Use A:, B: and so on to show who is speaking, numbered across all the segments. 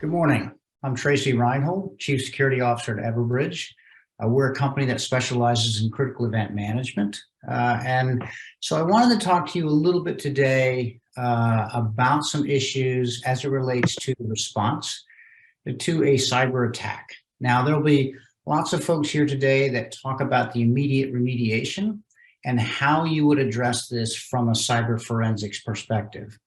A: Good morning. I'm Tracy Reinhold, Chief Security Officer at Everbridge. We're a company that specializes in critical event management. And so I wanted to talk to you a little bit today about some issues as it relates to response to a cyber attack. Now, there'll be lots of folks here today that talk about the immediate remediation and how you would address this from a cyber forensics perspective.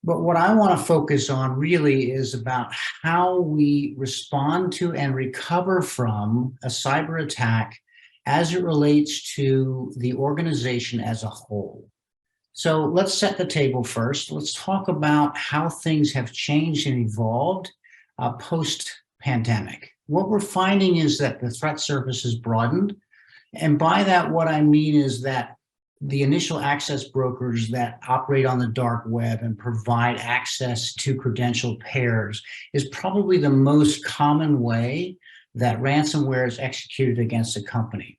A: But what I want to focus on really is about how we respond to and recover from a cyber attack as it relates to the organization as a whole. So let's set the table first. Let's talk about how things have changed and evolved post-pandemic. What we're finding is that the threat surface has broadened. And by that, what I mean is that the initial access brokers that operate on the dark web and provide access to credential pairs is probably the most common way that ransomware is executed against a company.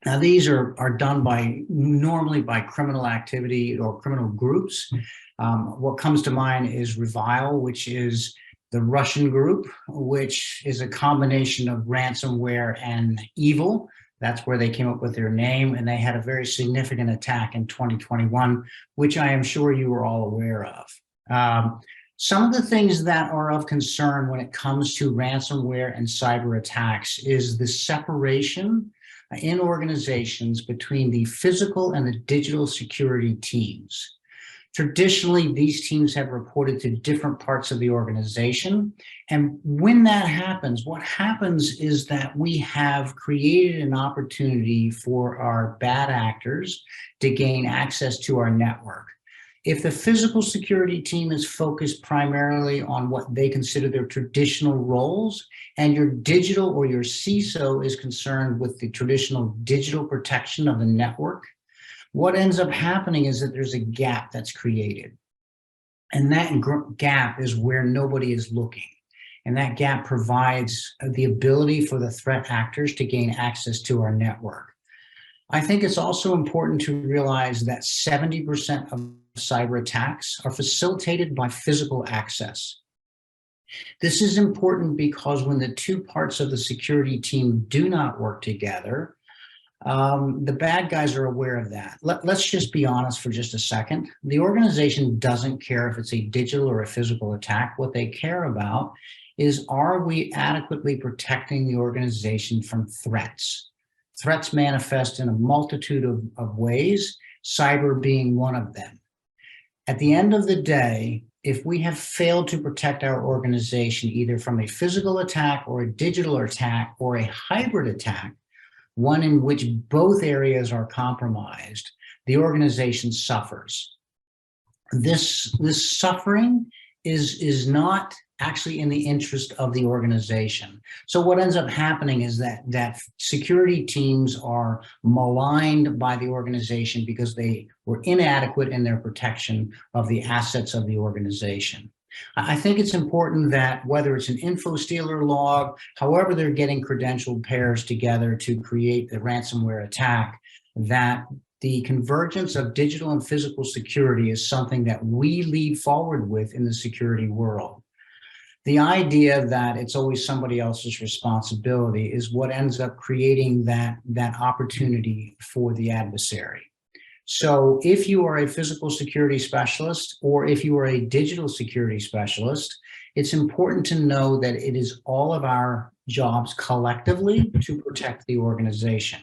A: Now, these are done normally by criminal activity or criminal groups. What comes to mind is Revile, which is the Russian group, which is a combination of ransomware and evil. That's where they came up with their name, and they had a very significant attack in 2021, which I am sure you are all aware of. Some of the things that are of concern when it comes to ransomware and cyber attacks is the separation in organizations between the physical and the digital security teams. Traditionally, these teams have reported to different parts of the organization. And when that happens, what happens is that we have created an opportunity for our bad actors to gain access to our network. If the physical security team is focused primarily on what they consider their traditional roles, and your digital or your CISO is concerned with the traditional digital protection of the network, what ends up happening is that there's a gap that's created. And that gap is where nobody is looking. And that gap provides the ability for the threat actors to gain access to our network. I think it's also important to realize that 70% of cyber attacks are facilitated by physical access. This is important because when the two parts of the security team do not work together, the bad guys are aware of that. Let's just be honest for just a second. The organization doesn't care if it's a digital or a physical attack. What they care about is, are we adequately protecting the organization from threats? Threats manifest in a multitude of ways, cyber being one of them. At the end of the day, if we have failed to protect our organization either from a physical attack or a digital attack or a hybrid attack, one in which both areas are compromised, the organization suffers. This suffering is not actually in the interest of the organization. So what ends up happening is that security teams are maligned by the organization because they were inadequate in their protection of the assets of the organization. I think it's important that whether it's an info stealer log, however they're getting credentialed pairs together to create the ransomware attack, that the convergence of digital and physical security is something that we lead forward with in the security world. The idea that it's always somebody else's responsibility is what ends up creating that opportunity for the adversary. So if you are a physical security specialist or if you are a digital security specialist, it's important to know that it is all of our jobs collectively to protect the organization.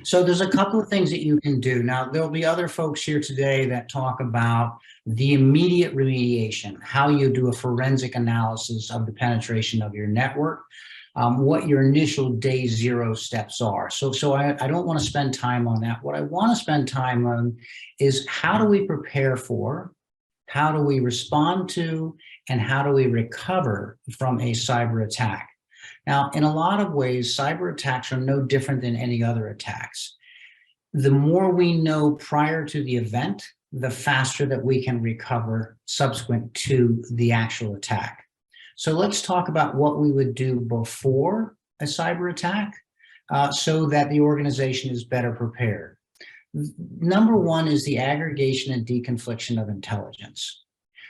A: So there's a couple of things that you can do. Now, there'll be other folks here today that talk about the immediate remediation, how you do a forensic analysis of the penetration of your network, what your initial day zero steps are. So I don't want to spend time on that. What I want to spend time on is how do we prepare for, how do we respond to, and how do we recover from a cyber attack? Now, in a lot of ways, cyber attacks are no different than any other attacks. The more we know prior to the event, the faster that we can recover subsequent to the actual attack. So let's talk about what we would do before a cyber attack so that the organization is better prepared. Number one is the aggregation and deconfliction of intelligence.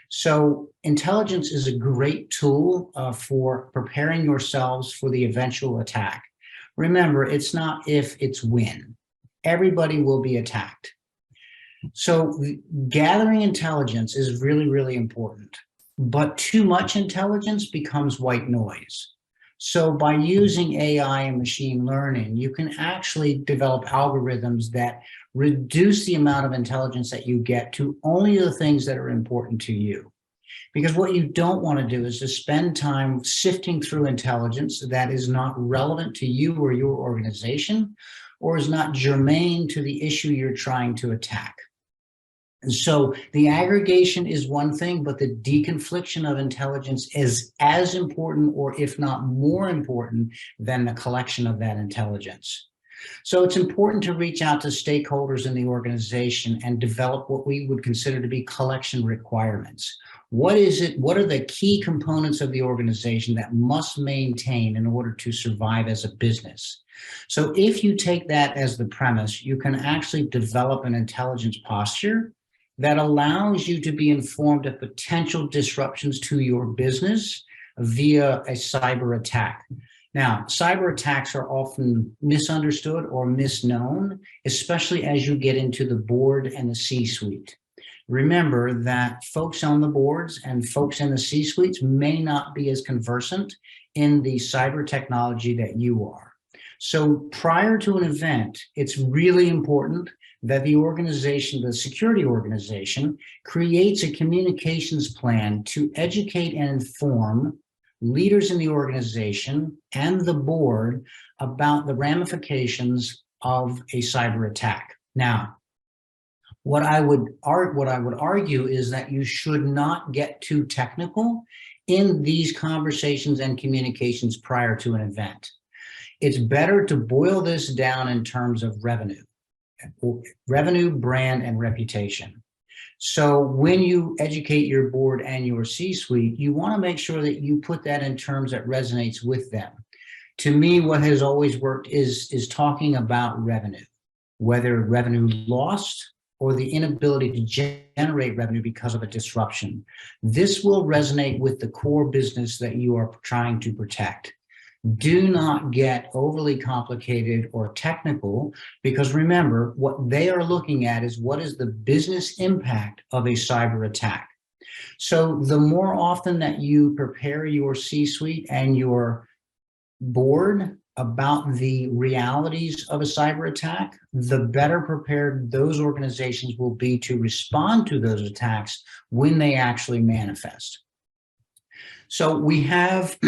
A: So intelligence is a great tool for preparing yourselves for the eventual attack. Remember, it's not if, it's when. Everybody will be attacked. So gathering intelligence is really, really important, but too much intelligence becomes white noise. So by using AI and machine learning, you can actually develop algorithms that reduce the amount of intelligence that you get to only the things that are important to you. Because what you don't want to do is to spend time sifting through intelligence that is not relevant to you or your organization, or is not germane to the issue you're trying to attack. And so the aggregation is one thing, but the deconfliction of intelligence is as important, or if not more important, than the collection of that intelligence. So it's important to reach out to stakeholders in the organization and develop what we would consider to be collection requirements. What is it? What are the key components of the organization that must maintain in order to survive as a business? So if you take that as the premise, you can actually develop an intelligence posture that allows you to be informed of potential disruptions to your business via a cyber attack. Now, cyber attacks are often misunderstood or misknown, especially as you get into the board and the C-suite. Remember that folks on the boards and folks in the C-suites may not be as conversant in the cyber technology that you are. So prior to an event, it's really important that the organization, the security organization, creates a communications plan to educate and inform leaders in the organization and the board about the ramifications of a cyber attack. Now, what I would argue is that you should not get too technical in these conversations and communications prior to an event. It's better to boil this down in terms of revenue, brand, and reputation. So when you educate your board and your C-suite, you want to make sure that you put that in terms that resonates with them. To me, what has always worked is talking about revenue, whether revenue lost or the inability to generate revenue because of a disruption. This will resonate with the core business that you are trying to protect. Do not get overly complicated or technical, because remember, what they are looking at is what is the business impact of a cyber attack. So the more often that you prepare your C-suite and your board about the realities of a cyber attack, the better prepared those organizations will be to respond to those attacks when they actually manifest. So we have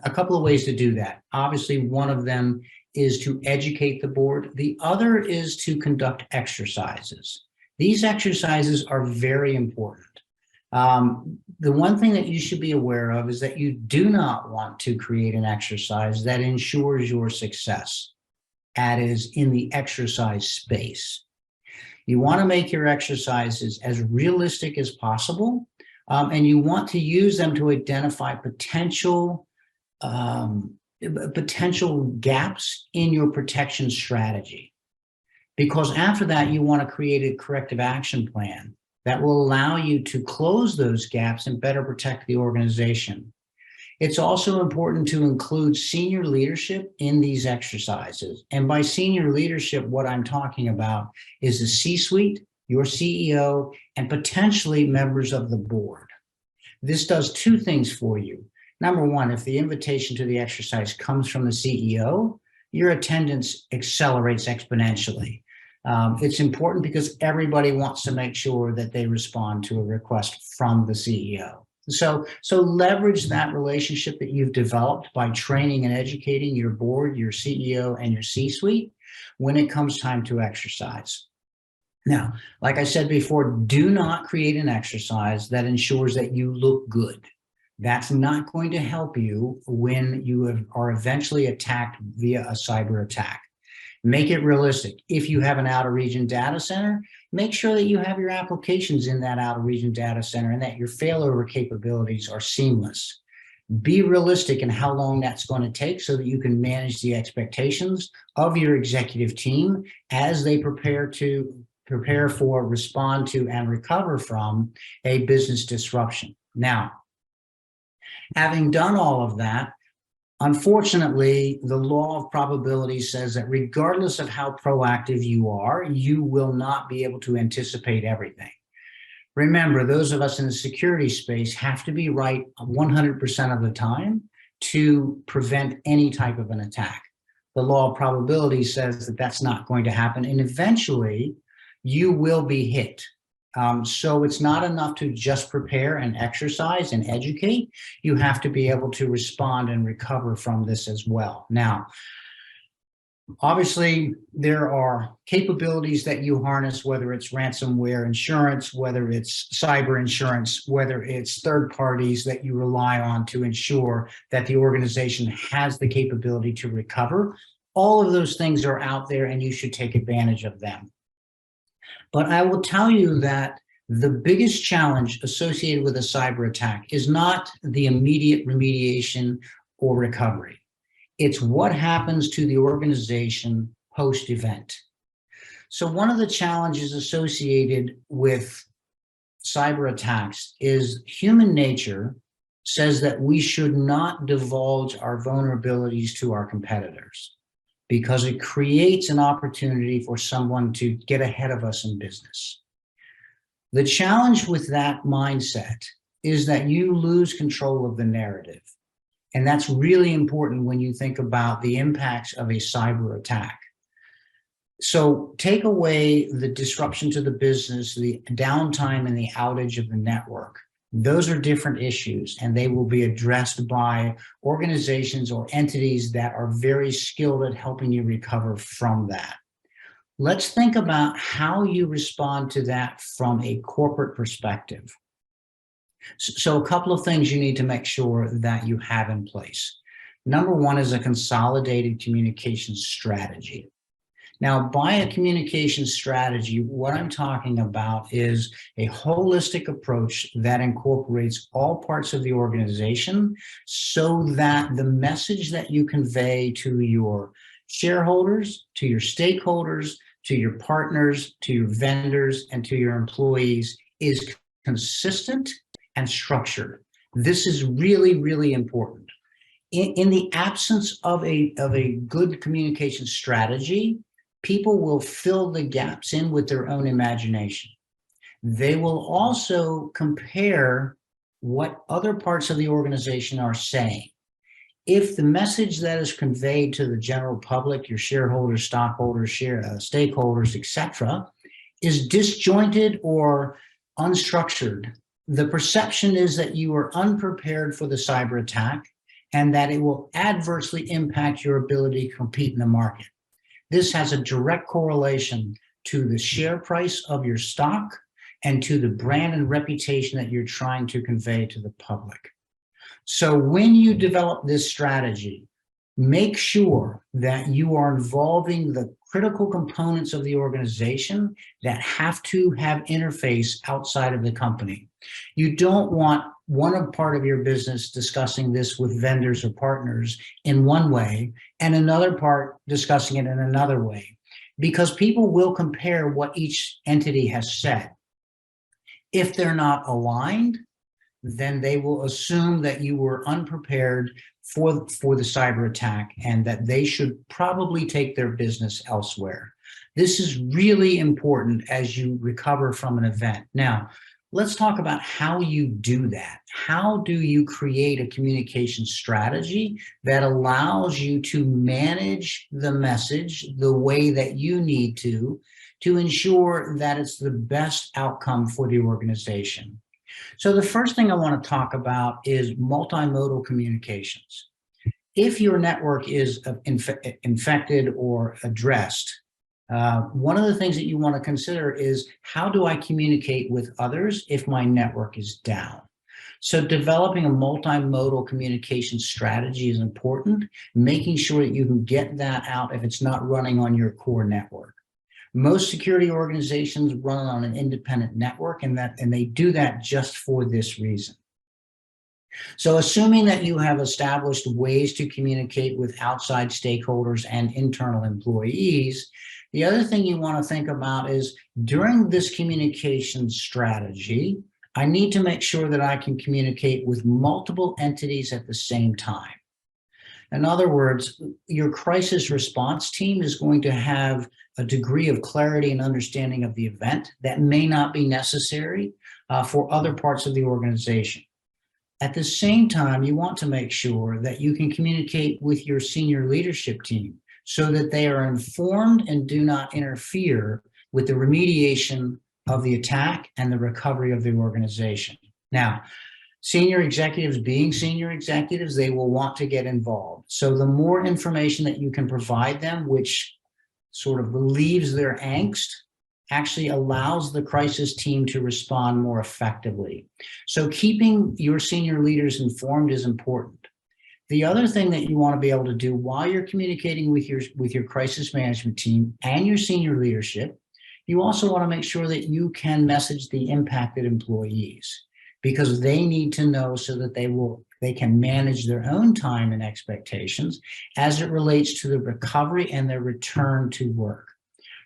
A: a couple of ways to do that. Obviously, one of them is to educate the board. The other is to conduct exercises. These exercises are very important. The one thing that you should be aware of is that you do not want to create an exercise that ensures your success, that is, in the exercise space. You want to make your exercises as realistic as possible, and you want to use them to identify potential gaps in your protection strategy. Because after that, you want to create a corrective action plan that will allow you to close those gaps and better protect the organization. It's also important to include senior leadership in these exercises. And by senior leadership, what I'm talking about is the C-suite, your CEO, and potentially members of the board. This does two things for you. Number one, if the invitation to the exercise comes from the CEO, your attendance accelerates exponentially. It's important because everybody wants to make sure that they respond to a request from the CEO. So leverage that relationship that you've developed by training and educating your board, your CEO, and your C-suite when it comes time to exercise. Now, like I said before, do not create an exercise that ensures that you look good. That's not going to help you when you are eventually attacked via a cyber attack. Make it realistic. If you have an out-of-region data center, make sure that you have your applications in that out-of-region data center and that your failover capabilities are seamless. Be realistic in how long that's going to take so that you can manage the expectations of your executive team as they prepare to prepare for, respond to, and recover from a business disruption. Now, having done all of that, unfortunately, the law of probability says that regardless of how proactive you are, you will not be able to anticipate everything. Remember, those of us in the security space have to be right 100% of the time to prevent any type of an attack. The law of probability says that that's not going to happen, and eventually you will be hit. So it's not enough to just prepare and exercise and educate. You have to be able to respond and recover from this as well. Now, obviously, there are capabilities that you harness, whether it's ransomware insurance, whether it's cyber insurance, whether it's third parties that you rely on to ensure that the organization has the capability to recover. All of those things are out there and you should take advantage of them. But I will tell you that the biggest challenge associated with a cyber attack is not the immediate remediation or recovery. It's what happens to the organization post-event. So one of the challenges associated with cyber attacks is human nature says that we should not divulge our vulnerabilities to our competitors, because it creates an opportunity for someone to get ahead of us in business. The challenge with that mindset is that you lose control of the narrative. And that's really important when you think about the impacts of a cyber attack. So take away the disruption to the business, the downtime and the outage of the network. Those are different issues, and they will be addressed by organizations or entities that are very skilled at helping you recover from that. Let's think about how you respond to that from a corporate perspective. So a couple of things you need to make sure that you have in place. Number one is a consolidated communication strategy. Now, by a communication strategy, what I'm talking about is a holistic approach that incorporates all parts of the organization so that the message that you convey to your shareholders, to your stakeholders, to your partners, to your vendors, and to your employees is consistent and structured. This is really, really important. In the absence of a good communication strategy, people will fill the gaps in with their own imagination. They will also compare what other parts of the organization are saying. If the message that is conveyed to the general public, your shareholders, stockholders, stakeholders, etc., is disjointed or unstructured, the perception is that you are unprepared for the cyber attack and that it will adversely impact your ability to compete in the market. This has a direct correlation to the share price of your stock and to the brand and reputation that you're trying to convey to the public. So when you develop this strategy, make sure that you are involving the critical components of the organization that have to have interface outside of the company. You don't want one part of your business discussing this with vendors or partners in one way and another part discussing it in another way, because people will compare what each entity has said. If they're not aligned, then they will assume that you were unprepared for the cyber attack and that they should probably take their business elsewhere. This is really important as you recover from an event. Now, let's talk about how you do that. How do you create a communication strategy that allows you to manage the message the way that you need to ensure that it's the best outcome for the organization? So the first thing I want to talk about is multimodal communications. If your network is infected or addressed, one of the things that you want to consider is, how do I communicate with others if my network is down? So developing a multimodal communication strategy is important, making sure that you can get that out if it's not running on your core network. Most security organizations run on an independent network, and they do that just for this reason. So assuming that you have established ways to communicate with outside stakeholders and internal employees, The other thing you want to think about is during this communication strategy, I need to make sure that I can communicate with multiple entities at the same time. In other words, your crisis response team is going to have a degree of clarity and understanding of the event that may not be necessary for other parts of the organization. At the same time, you want to make sure that you can communicate with your senior leadership team so that they are informed and do not interfere with the remediation of the attack and the recovery of the organization. Now, senior executives being senior executives, they will want to get involved. So the more information that you can provide them, which sort of relieves their angst, actually allows the crisis team to respond more effectively. So keeping your senior leaders informed is important. The other thing that you want to be able to do while you're communicating with your crisis management team and your senior leadership, you also want to make sure that you can message the impacted employees, because they need to know so that they can manage their own time and expectations as it relates to the recovery and their return to work.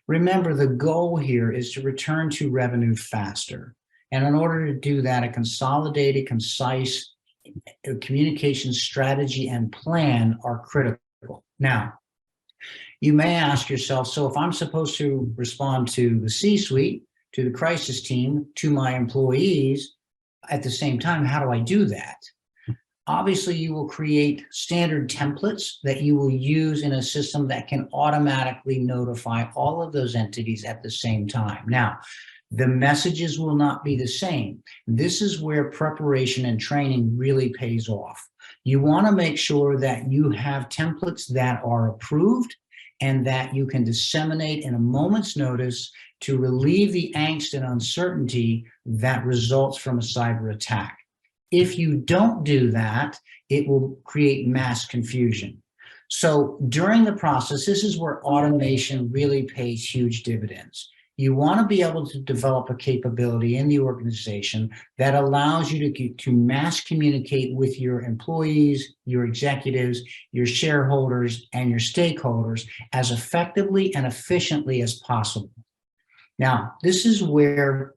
A: Remember, the goal here is to return to revenue faster. And in order to do that, a consolidated, concise communication strategy and plan are critical. Now, you may ask yourself, so if I'm supposed to respond to the C-suite, to the crisis team, to my employees, at the same time, how do I do that? Obviously, you will create standard templates that you will use in a system that can automatically notify all of those entities at the same time. Now, the messages will not be the same. This is where preparation and training really pays off. You want to make sure that you have templates that are approved and that you can disseminate in a moment's notice to relieve the angst and uncertainty that results from a cyber attack. If you don't do that, it will create mass confusion. So during the process, this is where automation really pays huge dividends. You want to be able to develop a capability in the organization that allows you to mass communicate with your employees, your executives, your shareholders, and your stakeholders as effectively and efficiently as possible. Now, this is where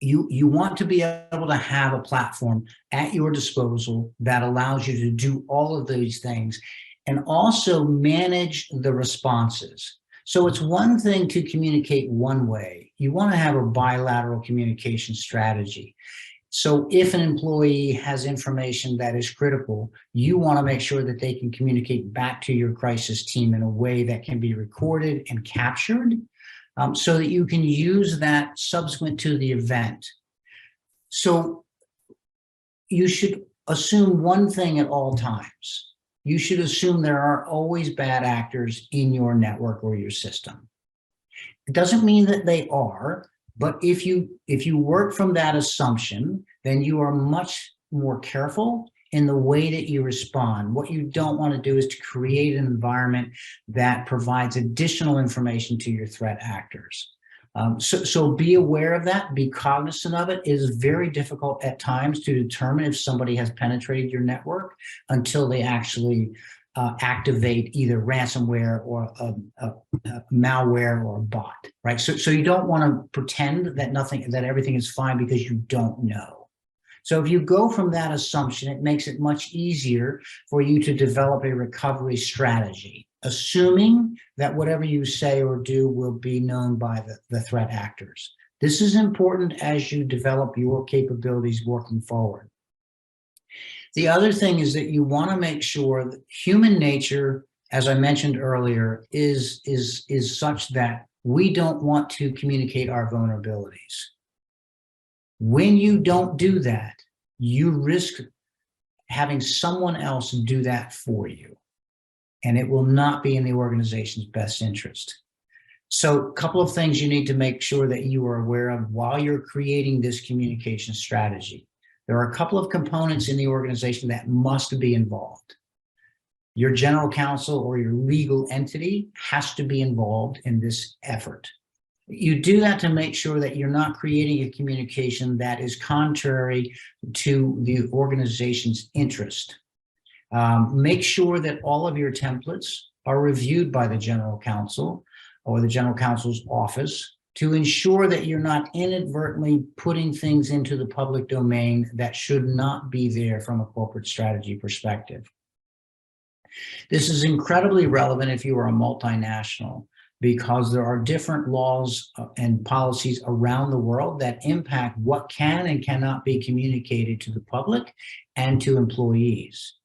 A: you want to be able to have a platform at your disposal that allows you to do all of these things and also manage the responses. So it's one thing to communicate one way. You want to have a bilateral communication strategy. So if an employee has information that is critical, you want to make sure that they can communicate back to your crisis team in a way that can be recorded and captured, so that you can use that subsequent to the event. So you should assume one thing at all times. You should assume there are always bad actors in your network or your system. It doesn't mean that they are, but if you work from that assumption, then you are much more careful in the way that you respond. What you don't want to do is to create an environment that provides additional information to your threat actors. So be aware of that, be cognizant of it. It is very difficult at times to determine if somebody has penetrated your network until they actually activate either ransomware or a malware or a bot, right? So you don't want to pretend that everything is fine because you don't know. So if you go from that assumption, it makes it much easier for you to develop a recovery strategy, assuming that whatever you say or do will be known by the threat actors. This is important as you develop your capabilities working forward. The other thing is that you want to make sure that human nature, as I mentioned earlier, is such that we don't want to communicate our vulnerabilities. When you don't do that, you risk having someone else do that for you, and it will not be in the organization's best interest. So a couple of things you need to make sure that you are aware of while you're creating this communication strategy. There are a couple of components in the organization that must be involved. Your general counsel or your legal entity has to be involved in this effort. You do that to make sure that you're not creating a communication that is contrary to the organization's interest. Make sure that all of your templates are reviewed by the general counsel. or the general counsel's office to ensure that you're not inadvertently putting things into the public domain that should not be there from a corporate strategy perspective. This is incredibly relevant if you are a multinational, because there are different laws and policies around the world that impact what can and cannot be communicated to the public and to employees.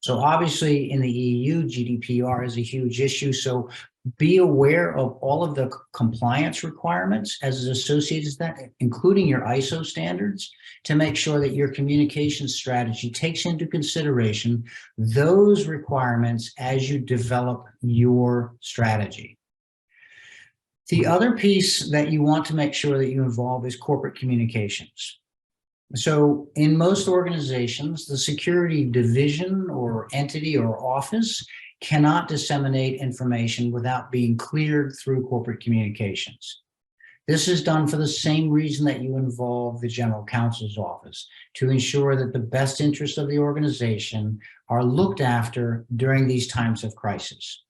A: So obviously in the EU, GDPR is a huge issue. So be aware of all of the compliance requirements as associated with that, including your ISO standards, to make sure that your communication strategy takes into consideration those requirements as you develop your strategy. The other piece that you want to make sure that you involve is corporate communications. So in most organizations, the security division or entity or office cannot disseminate information without being cleared through corporate communications. This is done for the same reason that you involve the general counsel's office, to ensure that the best interests of the organization are looked after during these times of crisis.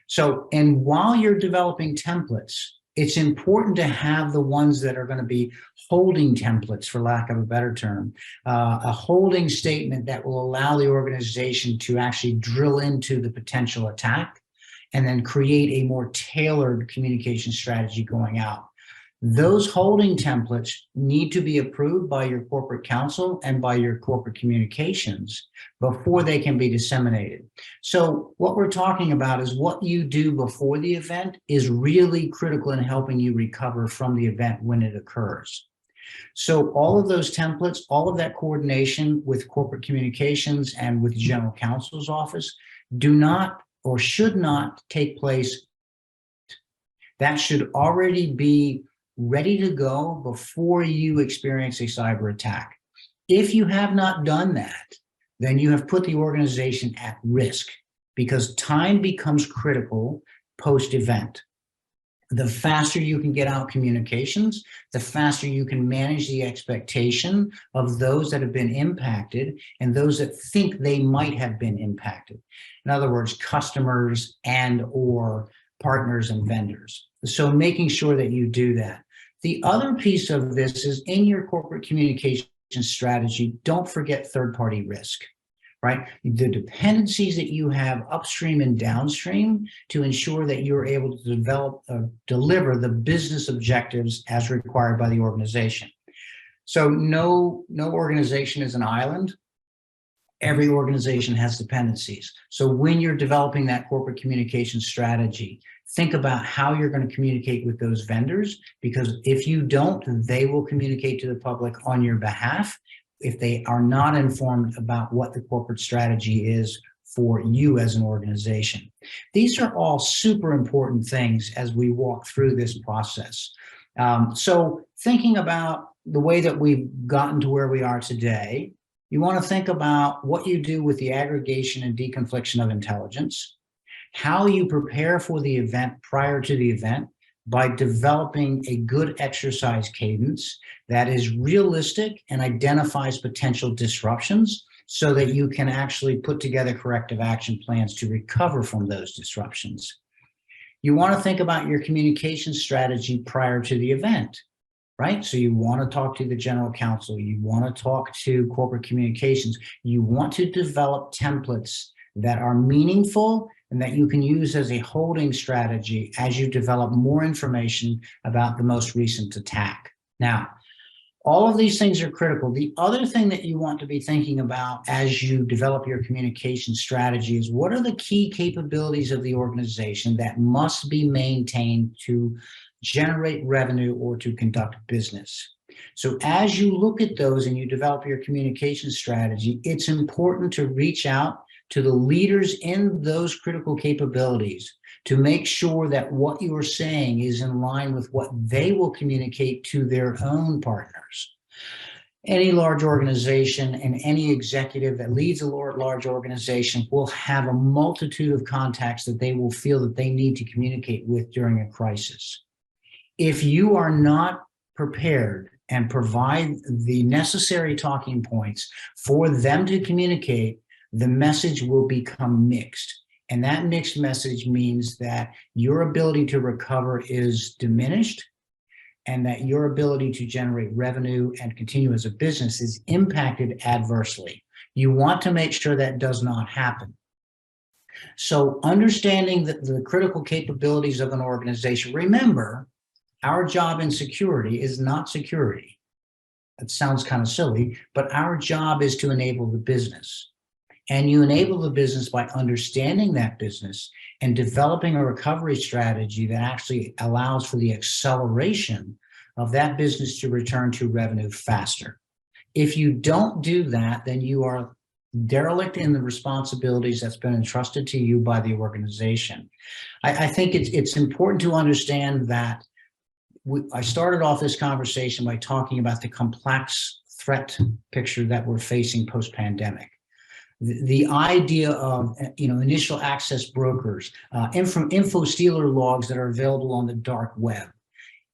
A: So, and while you're developing templates, it's important to have the ones that are going to be holding templates, for lack of a better term, a holding statement that will allow the organization to actually drill into the potential attack and then create a more tailored communication strategy going out. Those holding templates need to be approved by your corporate counsel and by your corporate communications before they can be disseminated. So what we're talking about is what you do before the event is really critical in helping you recover from the event when it occurs. So all of those templates, all of that coordination with corporate communications and with the general counsel's office do not or should not take place. That should already be ready to go before you experience a cyber attack. If you have not done that, then you have put the organization at risk, because time becomes critical post-event. The faster you can get out communications, the faster you can manage the expectation of those that have been impacted and those that think they might have been impacted. In other words, customers and or partners and vendors. So making sure that you do that. The other piece of this is in your corporate communication strategy, don't forget third-party risk, right? The dependencies that you have upstream and downstream to ensure that you're able to deliver the business objectives as required by the organization. So no organization is an island. Every organization has dependencies. So when you're developing that corporate communication strategy, think about how you're going to communicate with those vendors, because if you don't, they will communicate to the public on your behalf if they are not informed about what the corporate strategy is for you as an organization. These are all super important things as we walk through this process. So thinking about the way that we've gotten to where we are today, you want to think about what you do with the aggregation and deconfliction of intelligence, how you prepare for the event prior to the event by developing a good exercise cadence that is realistic and identifies potential disruptions so that you can actually put together corrective action plans to recover from those disruptions. You want to think about your communication strategy prior to the event, right? So you want to talk to the general counsel, you want to talk to corporate communications, you want to develop templates that are meaningful and that you can use as a holding strategy as you develop more information about the most recent attack. Now, all of these things are critical. The other thing that you want to be thinking about as you develop your communication strategy is what are the key capabilities of the organization that must be maintained to generate revenue or to conduct business. So as you look at those and you develop your communication strategy, it's important to reach out to the leaders in those critical capabilities to make sure that what you are saying is in line with what they will communicate to their own partners. Any large organization and any executive that leads a large organization will have a multitude of contacts that they will feel that they need to communicate with during a crisis. If you are not prepared and provide the necessary talking points for them to communicate, the message will become mixed. And that mixed message means that your ability to recover is diminished, and that your ability to generate revenue and continue as a business is impacted adversely. You want to make sure that does not happen. So understanding the critical capabilities of an organization, remember, our job in security is not security. That sounds kind of silly, but our job is to enable the business. And you enable the business by understanding that business and developing a recovery strategy that actually allows for the acceleration of that business to return to revenue faster. If you don't do that, then you are derelict in the responsibilities that's been entrusted to you by the organization. I think it's important to understand that I started off this conversation by talking about the complex threat picture that we're facing post-pandemic. The idea of initial access brokers, info stealer logs that are available on the dark web.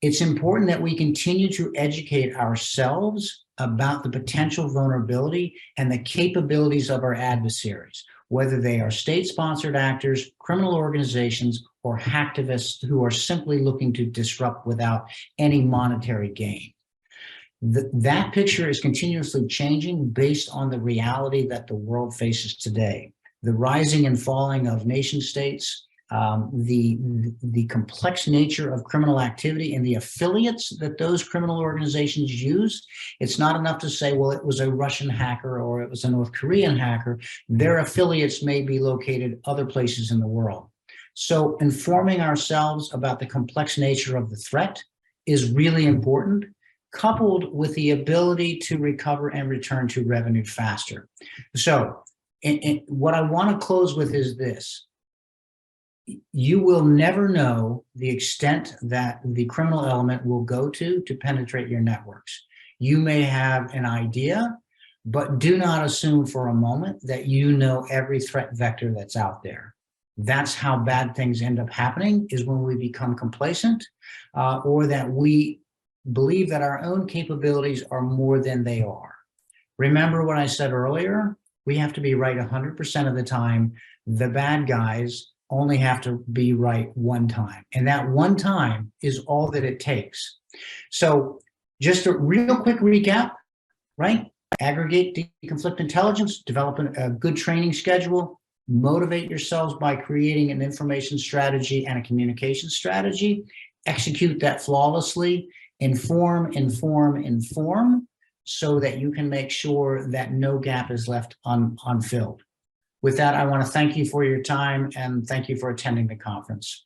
A: It's important that we continue to educate ourselves about the potential vulnerability and the capabilities of our adversaries, whether they are state-sponsored actors, criminal organizations, or hacktivists who are simply looking to disrupt without any monetary gain. That picture is continuously changing based on the reality that the world faces today. The rising and falling of nation states, the complex nature of criminal activity and the affiliates that those criminal organizations use. It's not enough to say, well, it was a Russian hacker or it was a North Korean hacker. Their affiliates may be located other places in the world. So informing ourselves about the complex nature of the threat is really important, coupled with the ability to recover and return to revenue faster. So what I want to close with is this. You will never know the extent that the criminal element will go to penetrate your networks. You may have an idea, but do not assume for a moment that you know every threat vector that's out there. That's how bad things end up happening, is when we become complacent or that we believe that our own capabilities are more than they are. Remember what I said earlier? We have to be right 100% of the time. The bad guys only have to be right one time. And that one time is all that it takes. So just a real quick recap, right? Aggregate deconflict intelligence, develop a good training schedule, motivate yourselves by creating an information strategy and a communication strategy, execute that flawlessly, inform, so that you can make sure that no gap is left unfilled. With that, I want to thank you for your time and thank you for attending the conference.